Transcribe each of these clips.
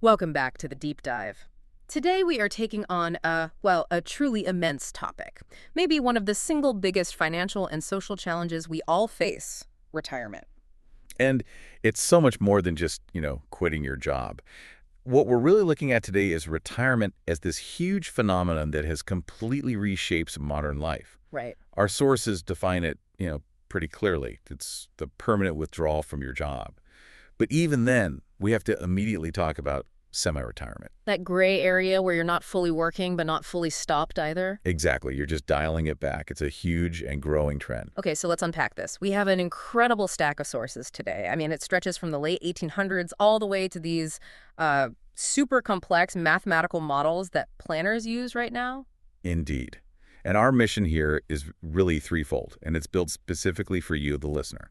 Welcome back to the deep dive. Today we are taking on a truly immense topic. Maybe one of the single biggest financial and social challenges we all face, retirement. And it's so much more than just, quitting your job. What we're really looking at today is retirement as this huge phenomenon that has completely reshaped modern life. Right. Our sources define it, pretty clearly. It's the permanent withdrawal from your job. But even then, we have to immediately talk about semi-retirement. That gray area where you're not fully working but not fully stopped either. Exactly. You're just dialing it back. It's a huge and growing trend. Okay, so let's unpack this. We have an incredible stack of sources today. I mean, it stretches from the late 1800s all the way to these super complex mathematical models that planners use right now. Indeed. And our mission here is really threefold, and it's built specifically for you, the listener.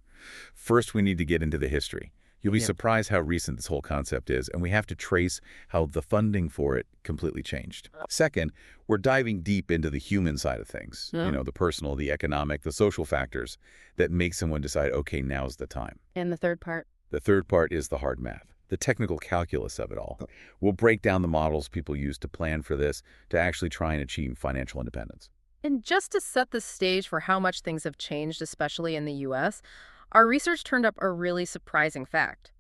First, we need to get into the history. You'll be surprised how recent this whole concept is, and we have to trace how the funding for it completely changed. Second, we're diving deep into the human side of things, the personal, the economic, the social factors that make someone decide, okay, now's the time. And the third part? The third part is the hard math, the technical calculus of it all. We'll break down the models people use to plan for this, to actually try and achieve financial independence. And just to set the stage for how much things have changed, especially in the U.S., our research turned up a really surprising fact.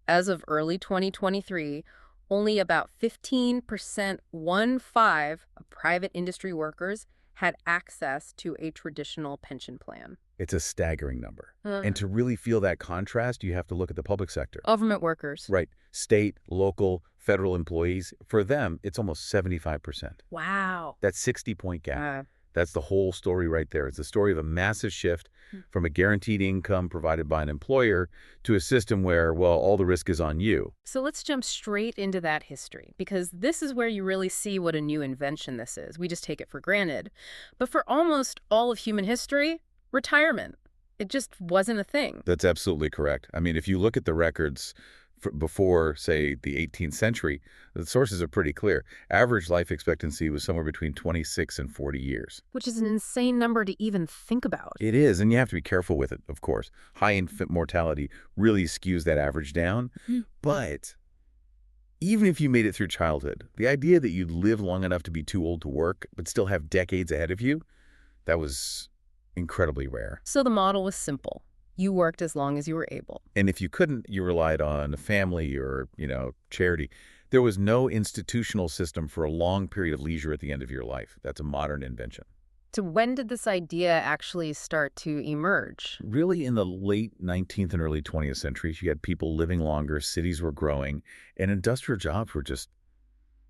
As of early 2023, only about 15%, of private industry workers had access to a traditional pension plan. It's a staggering number. And to really feel that contrast, you have to look at the public sector. Government workers. Right. State, local, federal employees. For them, it's almost 75%. Wow. That 60-point gap. That's the whole story right there. It's the story of a massive shift from a guaranteed income provided by an employer to a system where, well, all the risk is on you. So let's jump straight into that history, because this is where you really see what a new invention this is. We just take it for granted. But for almost all of human history, retirement, it just wasn't a thing. That's absolutely correct. I mean, if you look at the records before, say, the 18th century, the sources are pretty clear. Average life expectancy was somewhere between 26 and 40 years. Which is an insane number to even think about. It is, and you have to be careful with it, of course. High infant mortality really skews that average down. But even if you made it through childhood, the idea that you'd live long enough to be too old to work but still have decades ahead of you, that was incredibly rare. So the model was simple. You worked as long as you were able. And if you couldn't, you relied on a family or, charity. There was no institutional system for a long period of leisure at the end of your life. That's a modern invention. So when did this idea actually start to emerge? Really, in the late 19th and early 20th centuries, you had people living longer, cities were growing, and industrial jobs were just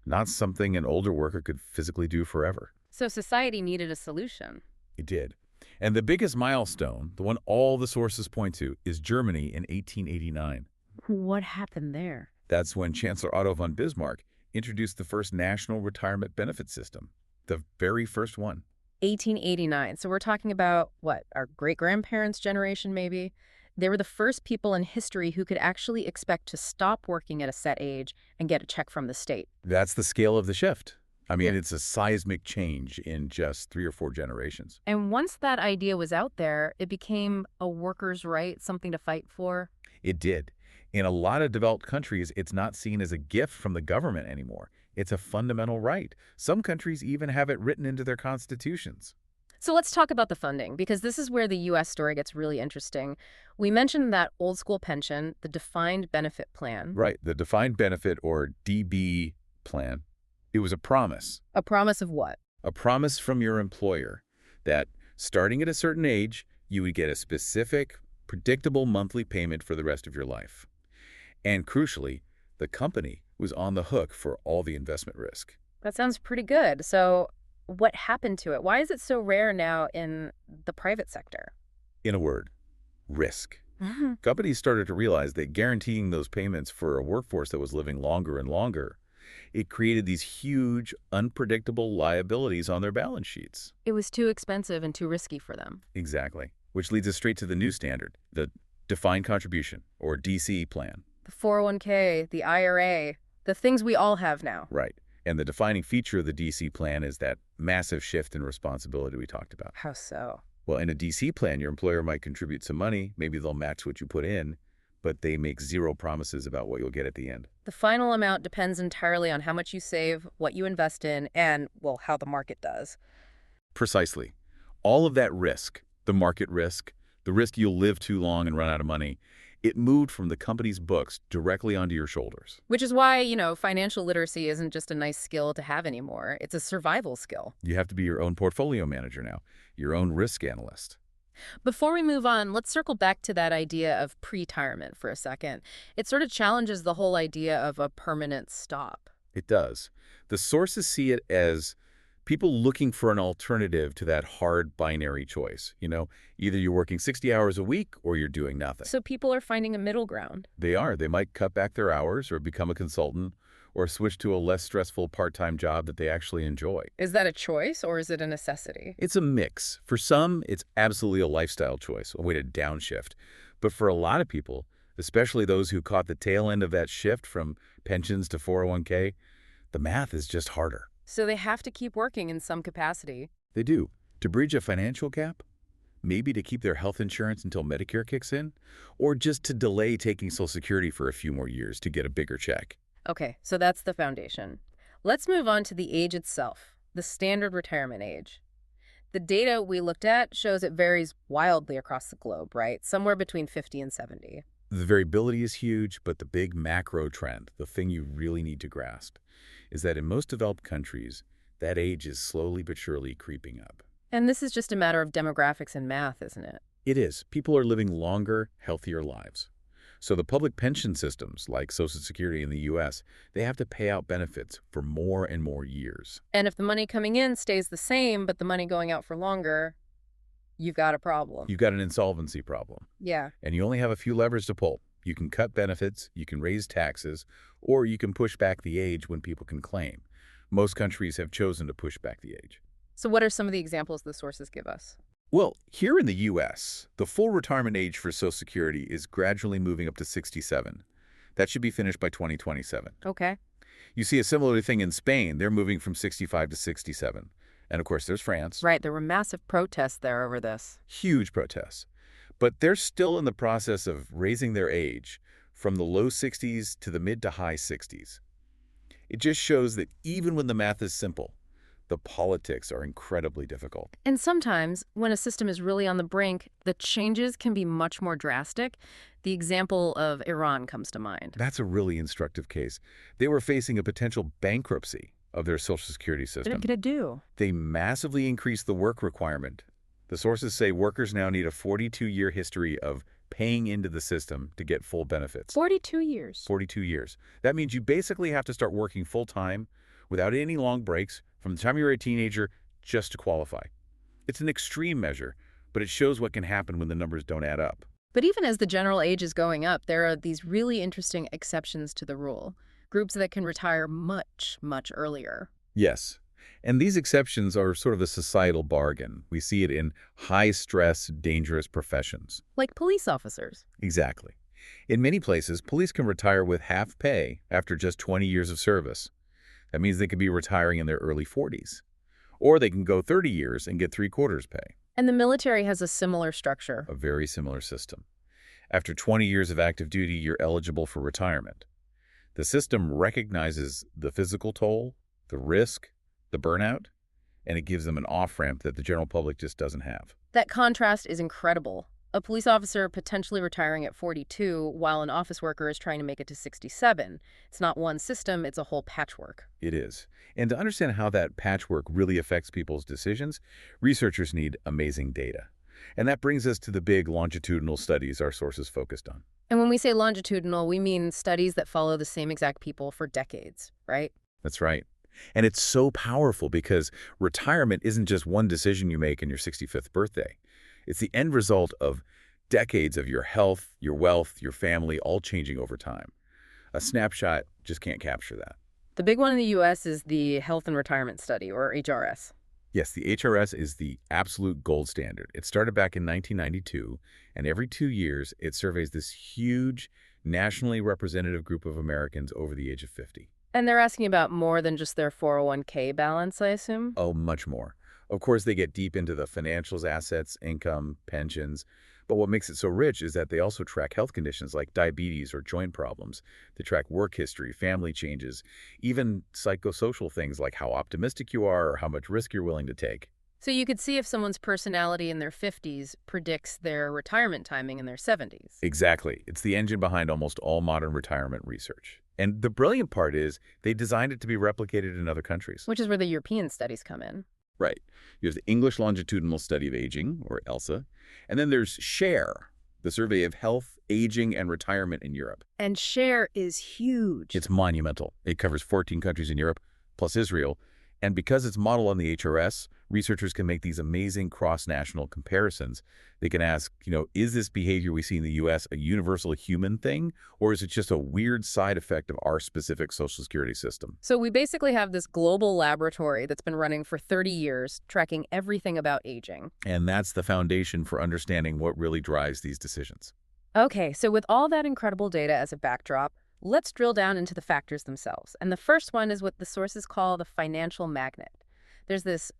not something an older worker could physically do forever. So society needed a solution. It did. And the biggest milestone, the one all the sources point to, is Germany in 1889. What happened there? That's when Chancellor Otto von Bismarck introduced the first national retirement benefit system, the very first one. 1889. So we're talking about, what, our great-grandparents' generation maybe? They were the first people in history who could actually expect to stop working at a set age and get a check from the state. That's the scale of the shift. I mean, it's a seismic change in just 3 or 4 generations. And once that idea was out there, it became a worker's right, something to fight for. It did. In a lot of developed countries, it's not seen as a gift from the government anymore. It's a fundamental right. Some countries even have it written into their constitutions. So let's talk about the funding, because this is where the U.S. story gets really interesting. We mentioned that old school pension, the defined benefit plan. Right, the defined benefit, or DB plan. It was a promise. A promise of what? A promise from your employer that starting at a certain age, you would get a specific, predictable monthly payment for the rest of your life. And crucially, the company was on the hook for all the investment risk. That sounds pretty good. So what happened to it? Why is it so rare now in the private sector? In a word, risk. Companies started to realize that guaranteeing those payments for a workforce that was living longer and longer, it created these huge, unpredictable liabilities on their balance sheets. It was too expensive and too risky for them. Exactly. Which leads us straight to the new standard, the defined contribution, or DC plan. The 401k, the IRA, the things we all have now. Right. And the defining feature of the DC plan is that massive shift in responsibility we talked about. How so? Well, in a DC plan, your employer might contribute some money. Maybe they'll match what you put in. but they make zero promises about what you'll get at the end. The final amount depends entirely on how much you save, what you invest in, and, well, how the market does. Precisely. All of that risk, the market risk, the risk you'll live too long and run out of money, it moved from the company's books directly onto your shoulders. Which is why, financial literacy isn't just a nice skill to have anymore. It's a survival skill. You have to be your own portfolio manager now, your own risk analyst. Before we move on, let's circle back to that idea of pre-retirement for a second. It sort of challenges the whole idea of a permanent stop. It does. The sources see it as people looking for an alternative to that hard binary choice. Either you're working 60 hours a week or you're doing nothing. So people are finding a middle ground. They are. They might cut back their hours or become a consultant or switch to a less stressful part-time job that they actually enjoy. Is that a choice or is it a necessity? It's a mix. For some, it's absolutely a lifestyle choice, a way to downshift. But for a lot of people, especially those who caught the tail end of that shift from pensions to 401k, the math is just harder. So they have to keep working in some capacity. They do. To bridge a financial gap, maybe to keep their health insurance until Medicare kicks in, or just to delay taking Social Security for a few more years to get a bigger check. Okay, so that's the foundation. Let's move on to the age itself, the standard retirement age. The data we looked at shows it varies wildly across the globe, right? Somewhere between 50 and 70. The variability is huge, but the big macro trend, the thing you really need to grasp, is that in most developed countries, that age is slowly but surely creeping up. And this is just a matter of demographics and math, isn't it? It is. People are living longer, healthier lives. So the public pension systems, like Social Security in the U.S., they have to pay out benefits for more and more years. And if the money coming in stays the same, but the money going out for longer, you've got a problem. You've got an insolvency problem. Yeah. And you only have a few levers to pull. You can cut benefits, you can raise taxes, or you can push back the age when people can claim. Most countries have chosen to push back the age. So what are some of the examples the sources give us? Well, here in the U.S., the full retirement age for Social Security is gradually moving up to 67. That should be finished by 2027. Okay. You see a similar thing in Spain. They're moving from 65 to 67. And of course, there's France. Right, there were massive protests there over this. Huge protests. But they're still in the process of raising their age from the low 60s to the mid to high 60s. It just shows that even when the math is simple, the politics are incredibly difficult. And sometimes, when a system is really on the brink, the changes can be much more drastic. The example of Iran comes to mind. That's a really instructive case. They were facing a potential bankruptcy of their Social Security system. What did it do? They massively increased the work requirement. The sources say workers now need a 42-year history of paying into the system to get full benefits. 42 years. 42 years. That means you basically have to start working full-time without any long breaks from the time you're a teenager just to qualify. It's an extreme measure, but it shows what can happen when the numbers don't add up. But even as the general age is going up, there are these really interesting exceptions to the rule. Groups that can retire much, much earlier. Yes. And these exceptions are sort of a societal bargain. We see it in high-stress, dangerous professions. Like police officers. Exactly. In many places, police can retire with half pay after just 20 years of service. That means they could be retiring in their early 40s. Or they can go 30 years and get three-quarters pay. And the military has a similar structure. A very similar system. After 20 years of active duty, you're eligible for retirement. The system recognizes the physical toll, the risk, the burnout, and it gives them an off-ramp that the general public just doesn't have. That contrast is incredible. A police officer potentially retiring at 42 while an office worker is trying to make it to 67. It's not one system, it's a whole patchwork. It is. And to understand how that patchwork really affects people's decisions, researchers need amazing data. And that brings us to the big longitudinal studies our sources focused on. And when we say longitudinal, we mean studies that follow the same exact people for decades, right? That's right. And it's so powerful because retirement isn't just one decision you make on your 65th birthday. It's the end result of decades of your health, your wealth, your family, all changing over time. A snapshot just can't capture that. The big one in the U.S. is the Health and Retirement Study, or HRS. Yes, the HRS is the absolute gold standard. It started back in 1992, and every 2 years, it surveys this huge, nationally representative group of Americans over the age of 50. And they're asking about more than just their 401k balance, I assume? Oh, much more. Of course, they get deep into the financials, assets, income, pensions. But what makes it so rich is that they also track health conditions like diabetes or joint problems. They track work history, family changes, even psychosocial things like how optimistic you are or how much risk you're willing to take. So you could see if someone's personality in their 50s predicts their retirement timing in their 70s. Exactly. It's the engine behind almost all modern retirement research. And the brilliant part is they designed it to be replicated in other countries. Which is where the European studies come in. Right. You have the English Longitudinal Study of Aging, or ELSA, and then there's SHARE, the Survey of Health, Aging, and Retirement in Europe. And share is huge. It's monumental. It covers 14 countries in Europe, plus Israel. And because it's modeled on the HRS, researchers can make these amazing cross-national comparisons. They can ask, is this behavior we see in the U.S. a universal human thing, or is it just a weird side effect of our specific Social Security system? So we basically have this global laboratory that's been running for 30 years, tracking everything about aging. And that's the foundation for understanding what really drives these decisions. Okay, so with all that incredible data as a backdrop, let's drill down into the factors themselves. And the first one is what the sources call the financial magnet. There's this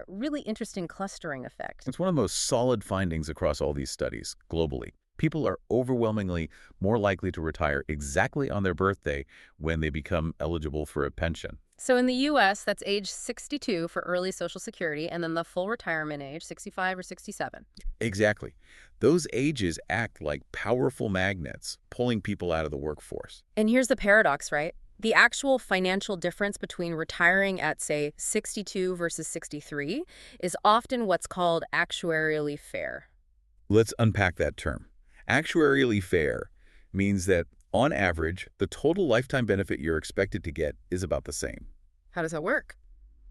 really interesting clustering effect. It's one of the most solid findings across all these studies globally. People are overwhelmingly more likely to retire exactly on their birthday when they become eligible for a pension. So in the U.S., that's age 62 for early Social Security, and then the full retirement age, 65 or 67. Exactly. Those ages act like powerful magnets, pulling people out of the workforce. And here's the paradox, right? The actual financial difference between retiring at, say, 62 versus 63 is often what's called actuarially fair. Let's unpack that term. Actuarially fair means that, on average, the total lifetime benefit you're expected to get is about the same. How does that work?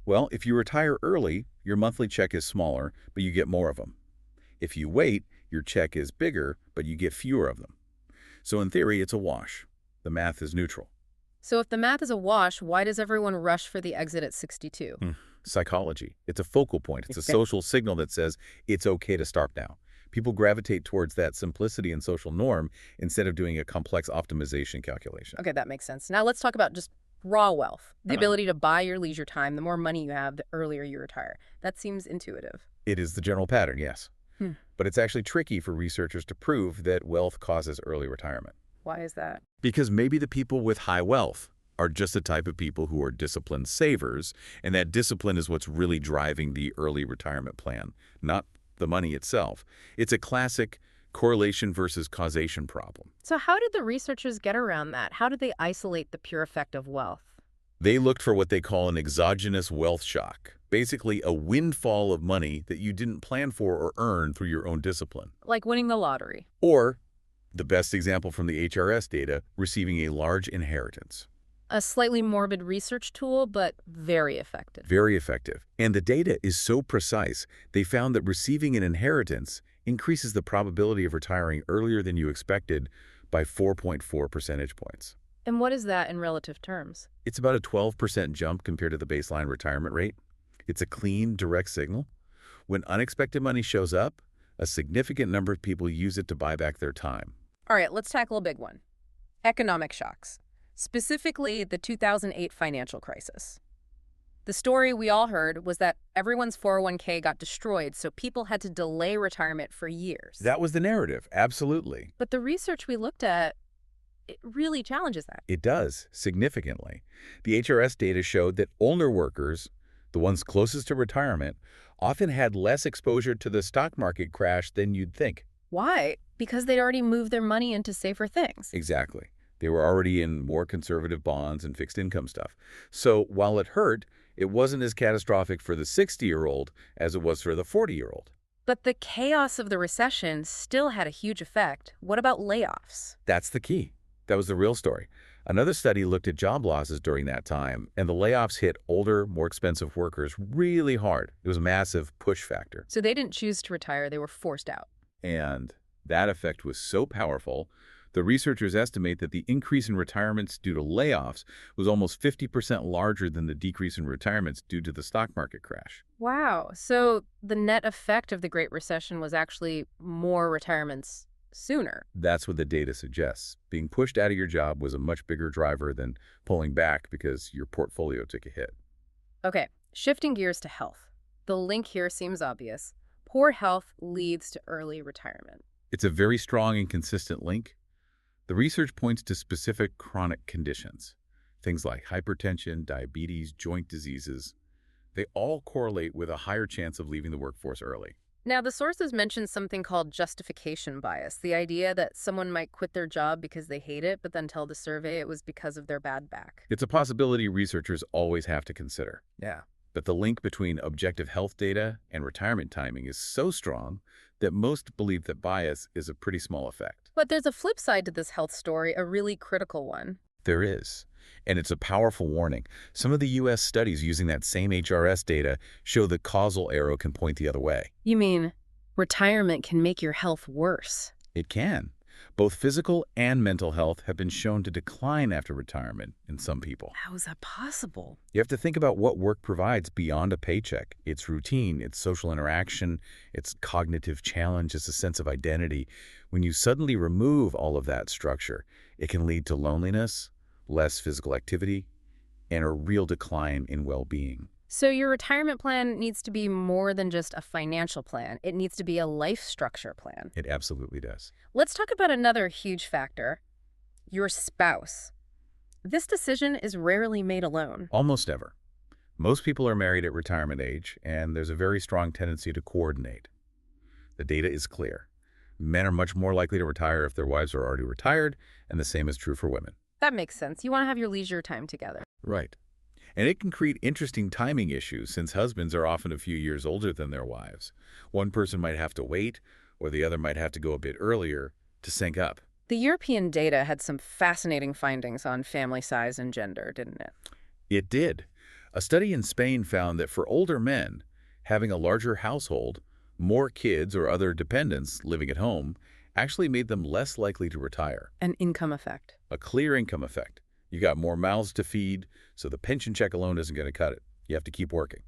Well, if you retire early, your monthly check is smaller, but you get more of them. If you wait, your check is bigger, but you get fewer of them. So in theory, it's a wash. The math is neutral. So if the math is a wash, why does everyone rush for the exit at 62? Psychology. It's a focal point. It's a social signal that says it's okay to start now. People gravitate towards that simplicity and social norm instead of doing a complex optimization calculation. Okay, that makes sense. Now let's talk about just raw wealth, the ability to buy your leisure time. The more money you have, the earlier you retire. That seems intuitive. It is the general pattern, yes. But it's actually tricky for researchers to prove that wealth causes early retirement. Why is that? Because maybe the people with high wealth are just the type of people who are disciplined savers, and that discipline is what's really driving the early retirement plan, not the money itself. It's a classic correlation versus causation problem. So how did the researchers get around that? How did they isolate the pure effect of wealth? They looked for what they call an exogenous wealth shock, basically a windfall of money that you didn't plan for or earn through your own discipline. Like winning the lottery. Or, the best example from the HRS data, receiving a large inheritance. A slightly morbid research tool, but very effective. Very effective. And the data is so precise, they found that receiving an inheritance increases the probability of retiring earlier than you expected by 4.4 percentage points. And what is that in relative terms? It's about a 12% jump compared to the baseline retirement rate. It's a clean, direct signal. When unexpected money shows up, a significant number of people use it to buy back their time. All right, let's tackle a big one. Economic shocks. Specifically, the 2008 financial crisis. The story we all heard was that everyone's 401k got destroyed, so people had to delay retirement for years. That was the narrative, absolutely. But the research we looked at, it really challenges that. It does, significantly. The HRS data showed that older workers, the ones closest to retirement, often had less exposure to the stock market crash than you'd think. Why? Because they'd already moved their money into safer things. Exactly. They were already in more conservative bonds and fixed income stuff. So while it hurt, it wasn't as catastrophic for the 60-year-old as it was for the 40-year-old. But the chaos of the recession still had a huge effect. What about layoffs? That's the key. That was the real story. Another study looked at job losses during that time, and the layoffs hit older, more expensive workers really hard. It was a massive push factor. So they didn't choose to retire, they were forced out. And that effect was so powerful, the researchers estimate that the increase in retirements due to layoffs was almost 50% larger than the decrease in retirements due to the stock market crash. Wow. So the net effect of the Great Recession was actually more retirements sooner. That's what the data suggests. Being pushed out of your job was a much bigger driver than pulling back because your portfolio took a hit. Okay, shifting gears to health. The link here seems obvious. Poor health leads to early retirement. It's a very strong and consistent link. The research points to specific chronic conditions. Things like hypertension, diabetes, joint diseases. They all correlate with a higher chance of leaving the workforce early. Now, the sources mention something called justification bias, the idea that someone might quit their job because they hate it, but then tell the survey it was because of their bad back. It's a possibility researchers always have to consider. Yeah. But the link between objective health data and retirement timing is so strong that most believe that bias is a pretty small effect. But there's a flip side to this health story, a really critical one. There is. And it's a powerful warning. Some of the U.S. studies using that same HRS data show the causal arrow can point the other way. You mean retirement can make your health worse? It can. Both physical and mental health have been shown to decline after retirement in some people. How is that possible? You have to think about what work provides beyond a paycheck. It's routine, it's social interaction, it's cognitive challenge, it's a sense of identity. When you suddenly remove all of that structure, it can lead to loneliness, less physical activity, and a real decline in well-being. So your retirement plan needs to be more than just a financial plan. It needs to be a life structure plan. It absolutely does. Let's talk about another huge factor, your spouse. This decision is rarely made alone. Almost ever. Most people are married at retirement age, and there's a very strong tendency to coordinate. The data is clear. Men are much more likely to retire if their wives are already retired, and the same is true for women. That makes sense. You want to have your leisure time together. Right. And it can create interesting timing issues since husbands are often a few years older than their wives. One person might have to wait, or the other might have to go a bit earlier to sync up. The European data had some fascinating findings on family size and gender, didn't it? It did. A study in Spain found that for older men, having a larger household, more kids or other dependents living at home, actually made them less likely to retire. An income effect. A clear income effect. You got more mouths to feed, so the pension check alone isn't going to cut it. You have to keep working.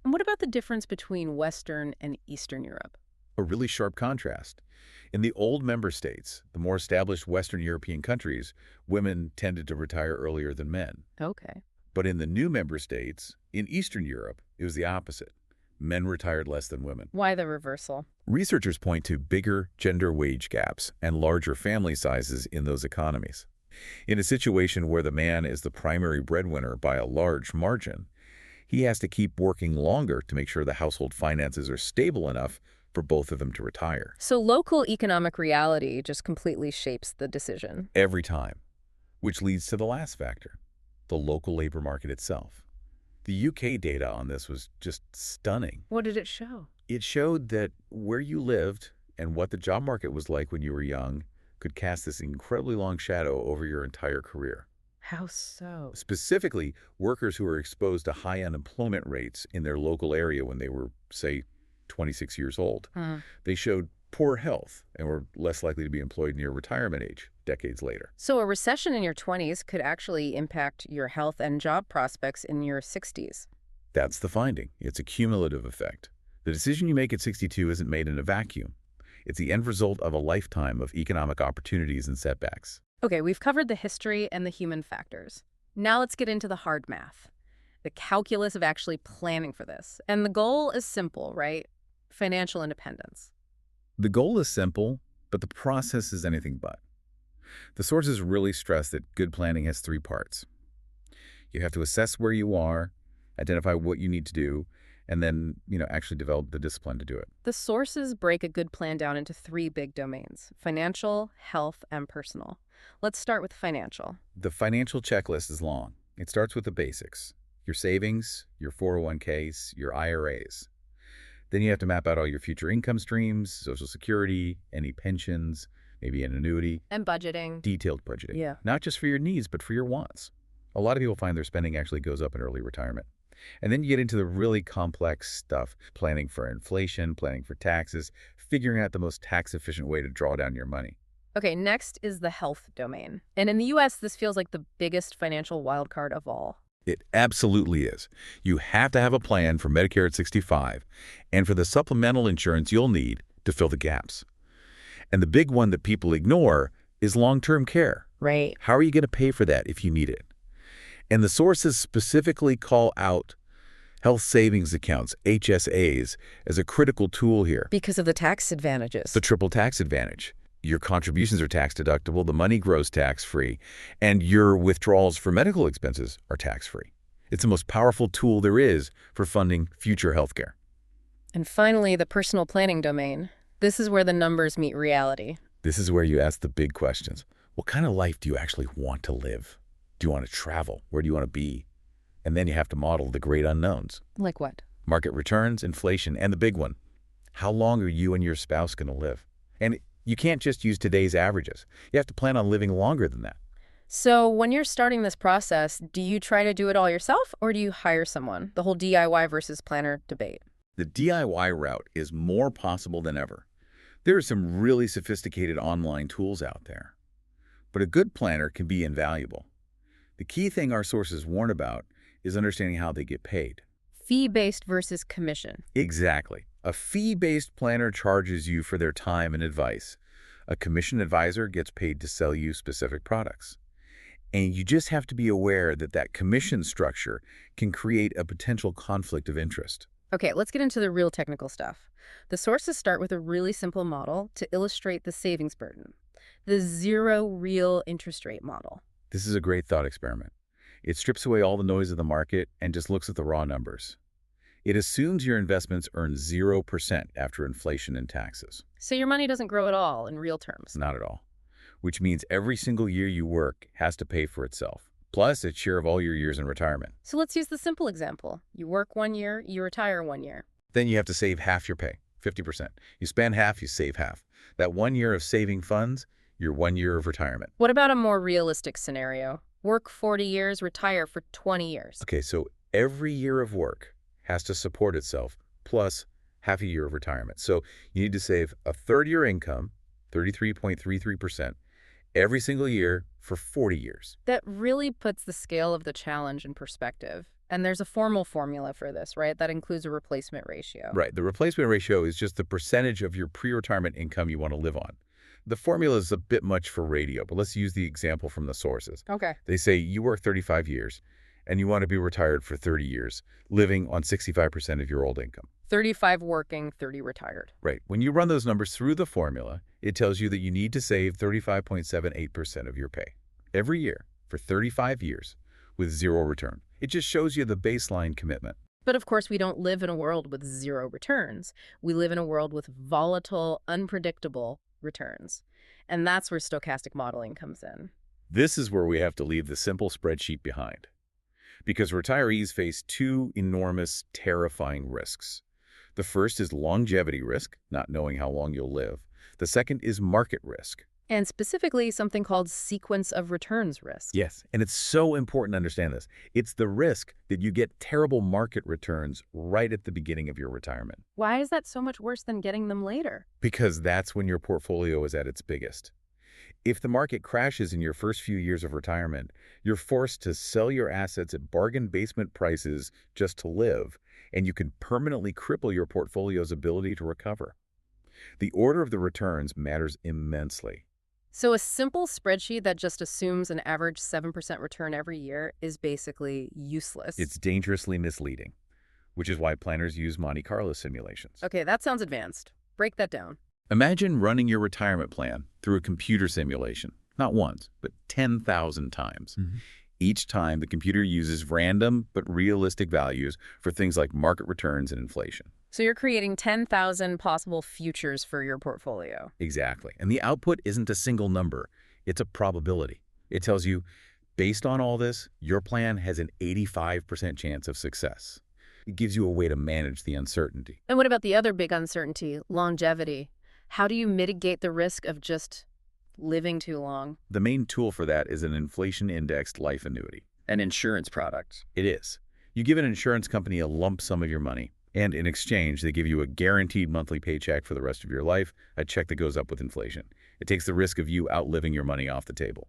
And what about the difference between Western and Eastern Europe? A really sharp contrast. In the old member states, the more established Western European countries, women tended to retire earlier than men. Okay. But in the new member states, in Eastern Europe, it was the opposite. Men retired less than women. Why the reversal? Researchers point to bigger gender wage gaps and larger family sizes in those economies. In a situation where the man is the primary breadwinner by a large margin, he has to keep working longer to make sure the household finances are stable enough for both of them to retire. So local economic reality just completely shapes the decision. Every time. Which leads to the last factor, the local labor market itself. The UK data on this was just stunning. What did it show? It showed that where you lived and what the job market was like when you were young could cast this incredibly long shadow over your entire career. How so? Specifically, workers who were exposed to high unemployment rates in their local area when they were, say, 26 years old. They showed poor health and were less likely to be employed near retirement age decades later. So a recession in your 20s could actually impact your health and job prospects in your 60s. That's the finding. It's a cumulative effect. The decision you make at 62 isn't made in a vacuum. It's the end result of a lifetime of economic opportunities and setbacks. Okay, we've covered the history and the human factors. Now let's get into the hard math, the calculus of actually planning for this. And the goal is simple, right? Financial independence. The goal is simple, but the process is anything but. The sources really stress that good planning has three parts. You have to assess where you are, identify what you need to do, and then, actually develop the discipline to do it. The sources break a good plan down into three big domains: financial, health, and personal. Let's start with financial. The financial checklist is long. It starts with the basics: your savings, your 401ks, your IRAs. Then you have to map out all your future income streams, Social Security, any pensions, maybe an annuity. And budgeting. Detailed budgeting. Yeah. Not just for your needs, but for your wants. A lot of people find their spending actually goes up in early retirement. And then you get into the really complex stuff, planning for inflation, planning for taxes, figuring out the most tax-efficient way to draw down your money. Okay, next is the health domain. And in the U.S., this feels like the biggest financial wildcard of all. It absolutely is. You have to have a plan for Medicare at 65 and for the supplemental insurance you'll need to fill the gaps. And the big one that people ignore is long-term care. Right. How are you going to pay for that if you need it? And the sources specifically call out Health savings accounts, HSAs, as a critical tool here. Because of the tax advantages. The triple tax advantage. Your contributions are tax deductible, the money grows tax-free, and your withdrawals for medical expenses are tax-free. It's the most powerful tool there is for funding future healthcare. And finally, the personal planning domain. This is where the numbers meet reality. This is where you ask the big questions. What kind of life do you actually want to live? Do you want to travel? Where do you want to be? And then you have to model the great unknowns. Like what? Market returns, inflation, and the big one. How long are you and your spouse going to live? And you can't just use today's averages. You have to plan on living longer than that. So when you're starting this process, do you try to do it all yourself or do you hire someone? The whole DIY versus planner debate. The DIY route is more possible than ever. There are some really sophisticated online tools out there. But a good planner can be invaluable. The key thing our sources warn about is understanding how they get paid. Fee-based versus commission. Exactly. A fee-based planner charges you for their time and advice. A commission advisor gets paid to sell you specific products. And you just have to be aware that that commission structure can create a potential conflict of interest. Okay, let's get into the real technical stuff. The sources start with a really simple model to illustrate the savings burden. The zero real interest rate model. This is a great thought experiment. It strips away all the noise of the market and just looks at the raw numbers. It assumes your investments earn 0% after inflation and taxes. So your money doesn't grow at all in real terms. Not at all. Which means every single year you work has to pay for itself, plus its share of all your years in retirement. So let's use the simple example. You work 1 year, you retire 1 year. Then you have to save half your pay, 50%. You spend half, you save half. That 1 year of saving funds, your 1 year of retirement. What about a more realistic scenario? Work 40 years, retire for 20 years. Okay, so every year of work has to support itself, plus half a year of retirement. So you need to save a third year income, 33.33%, every single year for 40 years. That really puts the scale of the challenge in perspective. And there's a formal formula for this, right? That includes a replacement ratio. Right. The replacement ratio is just the percentage of your pre-retirement income you want to live on. The formula is a bit much for radio, but let's use the example from the sources. Okay. They say you work 35 years and you want to be retired for 30 years, living on 65% of your old income. 35 working, 30 retired. Right. When you run those numbers through the formula, it tells you that you need to save 35.78% of your pay every year for 35 years with zero return. It just shows you the baseline commitment. But of course, we don't live in a world with zero returns. We live in a world with volatile, unpredictable returns. And that's where stochastic modeling comes in. This is where we have to leave the simple spreadsheet behind. Because retirees face two enormous, terrifying risks. The first is longevity risk, not knowing how long you'll live. The second is market risk. And specifically, something called sequence of returns risk. Yes, and it's so important to understand this. It's the risk that you get terrible market returns right at the beginning of your retirement. Why is that so much worse than getting them later? Because that's when your portfolio is at its biggest. If the market crashes in your first few years of retirement, you're forced to sell your assets at bargain basement prices just to live, and you can permanently cripple your portfolio's ability to recover. The order of the returns matters immensely. So a simple spreadsheet that just assumes an average 7% return every year is basically useless. It's dangerously misleading, which is why planners use Monte Carlo simulations. Okay, that sounds advanced. Break that down. Imagine running your retirement plan through a computer simulation, not once, but 10,000 times. Each time, the computer uses random but realistic values for things like market returns and inflation. So you're creating 10,000 possible futures for your portfolio. Exactly. And the output isn't a single number. It's a probability. It tells you, based on all this, your plan has an 85% chance of success. It gives you a way to manage the uncertainty. And what about the other big uncertainty, longevity? How do you mitigate the risk of just living too long? The main tool for that is an inflation-indexed life annuity. An insurance product. It is. You give an insurance company a lump sum of your money, and in exchange, they give you a guaranteed monthly paycheck for the rest of your life, a check that goes up with inflation. It takes the risk of you outliving your money off the table.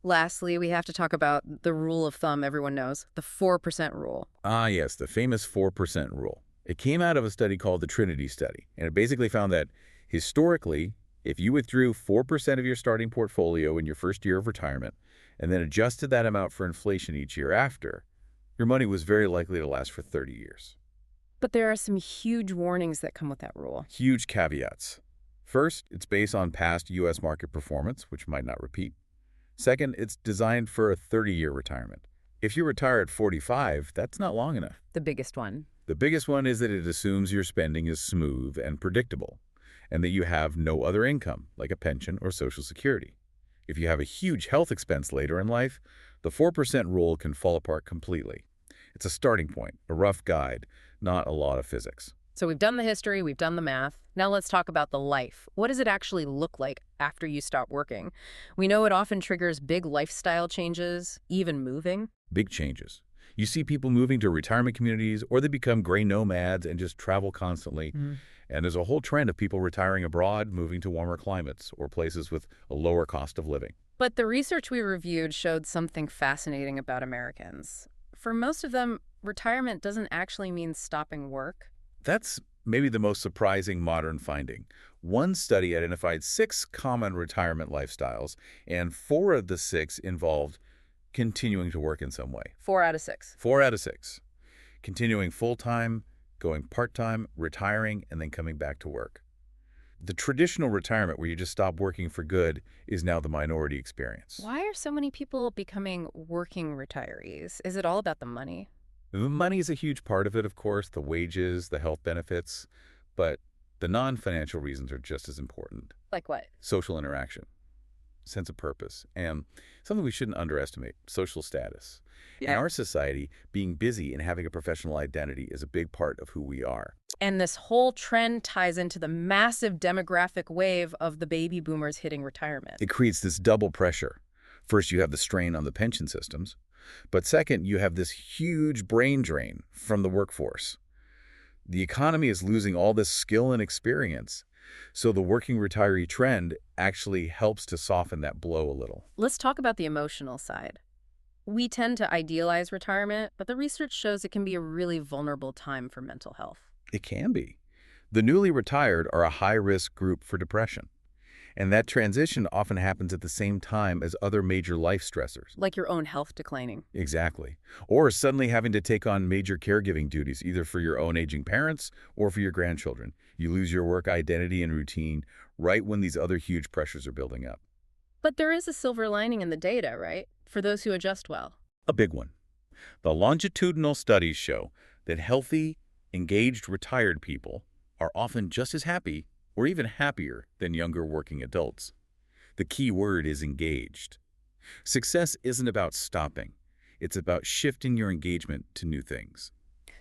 Lastly, we have to talk about the rule of thumb everyone knows, the 4% rule. Ah, yes, the famous 4% rule. It came out of a study called the Trinity Study, and it basically found that historically, if you withdrew 4% of your starting portfolio in your first year of retirement and then adjusted that amount for inflation each year after, Your money was very likely to last for 30 years. But there are some huge warnings that come with that rule. Huge caveats. First, it's based on past U.S. market performance, which might not repeat. Second, it's designed for a 30-year retirement. If you retire at 45, that's not long enough. The biggest one. The biggest one is that it assumes your spending is smooth and predictable, and that you have no other income, like a pension or Social Security. If you have a huge health expense later in life, the 4% rule can fall apart completely. It's a starting point, a rough guide, not a lot of physics. So we've done the history, we've done the math. Now let's talk about the life. What does it actually look like after you stop working? We know it often triggers big lifestyle changes, even moving. Big changes. You see people moving to retirement communities, or they become gray nomads and just travel constantly. And there's a whole trend of people retiring abroad, moving to warmer climates or places with a lower cost of living. But the research we reviewed showed something fascinating about Americans. For most of them, retirement doesn't actually mean stopping work. That's maybe the most surprising modern finding. One study identified 6 common retirement lifestyles, and 4 of the 6 involved continuing to work in some way. 4 out of 6. 4 out of 6. Continuing full-time, going part-time, retiring, and then coming back to work. The traditional retirement where you just stop working for good is now the minority experience. Why are so many people becoming working retirees? Is it all about the money? The money is a huge part of it, of course, the wages, the health benefits, but the non-financial reasons are just as important. Like what? Social interaction, sense of purpose, and something we shouldn't underestimate, social status. In our society, being busy and having a professional identity is a big part of who we are. And this whole trend ties into the massive demographic wave of the baby boomers hitting retirement. It creates this double pressure. First, you have the strain on the pension systems, but second, you have this huge brain drain from the workforce. The economy is losing all this skill and experience, so the working retiree trend actually helps to soften that blow a little. Let's talk about the emotional side. We tend to idealize retirement, but the research shows it can be a really vulnerable time for mental health. It can be. The newly retired are a high-risk group for depression, and that transition often happens at the same time as other major life stressors. Like your own health declining. Exactly. Or suddenly having to take on major caregiving duties, either for your own aging parents or for your grandchildren. You lose your work identity and routine right when these other huge pressures are building up. But there is a silver lining in the data, right? For those who adjust well. A big one. The longitudinal studies show that healthy, engaged retired people are often just as happy or even happier than younger working adults. The key word is engaged. Success isn't about stopping. It's about shifting your engagement to new things.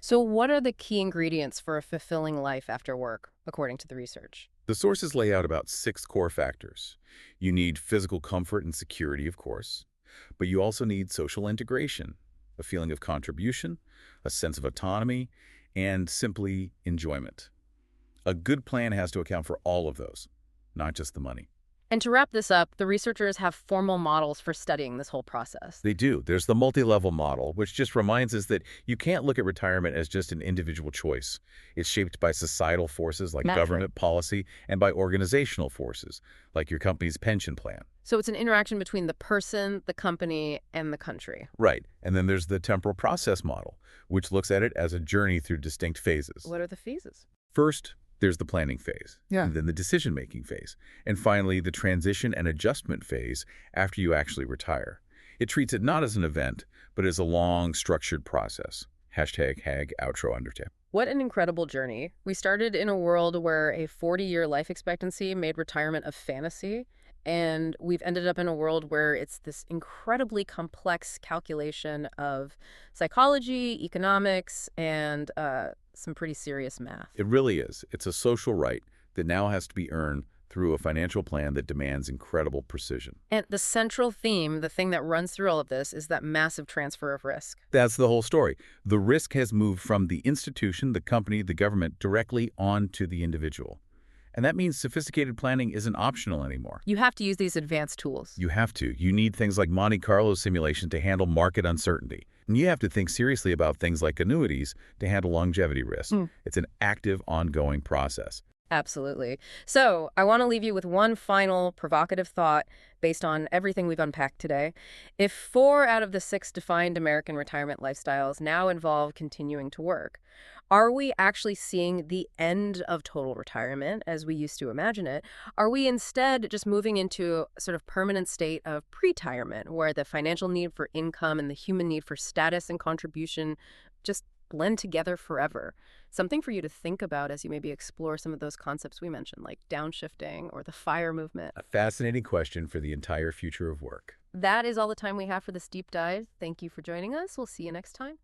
So what are the key ingredients for a fulfilling life after work, according to the research? The sources lay out about 6 core factors. You need physical comfort and security, of course, but you also need social integration, a feeling of contribution, a sense of autonomy, and simply enjoyment. A good plan has to account for all of those, not just the money. And to wrap this up, the researchers have formal models for studying this whole process. They do. There's the multi-level model, which just reminds us that you can't look at retirement as just an individual choice. It's shaped by societal forces like government policy and by organizational forces like your company's pension plan. So it's an interaction between the person, the company, and the country. Right. And then there's the temporal process model, which looks at it as a journey through distinct phases. What are the phases? First, there's the planning phase, and then the decision-making phase, and finally the transition and adjustment phase after you actually retire. It treats it not as an event, but as a long, structured process. #HAG outro undertip. What an incredible journey. We started in a world where a 40-year life expectancy made retirement a fantasy, and we've ended up in a world where it's this incredibly complex calculation of psychology, economics, and some pretty serious math. It really is. It's a social right that now has to be earned through a financial plan that demands incredible precision. And the central theme, the thing that runs through all of this, is that massive transfer of risk. That's the whole story. The risk has moved from the institution, the company, the government, directly onto the individual. And that means sophisticated planning isn't optional anymore. You have to use these advanced tools. You have to. You need things like Monte Carlo simulation to handle market uncertainty. And you have to think seriously about things like annuities to handle longevity risk. It's an active, ongoing process. Absolutely. So, I want to leave you with one final provocative thought based on everything we've unpacked today. If 4 out of the 6 defined American retirement lifestyles now involve continuing to work, are we actually seeing the end of total retirement as we used to imagine it? Are we instead just moving into a sort of permanent state of pre-retirement where the financial need for income and the human need for status and contribution just blend together forever? Something for you to think about as you maybe explore some of those concepts we mentioned, like downshifting or the FIRE movement. A fascinating question for the entire future of work. That is all the time we have for this deep dive. Thank you for joining us. We'll see you next time.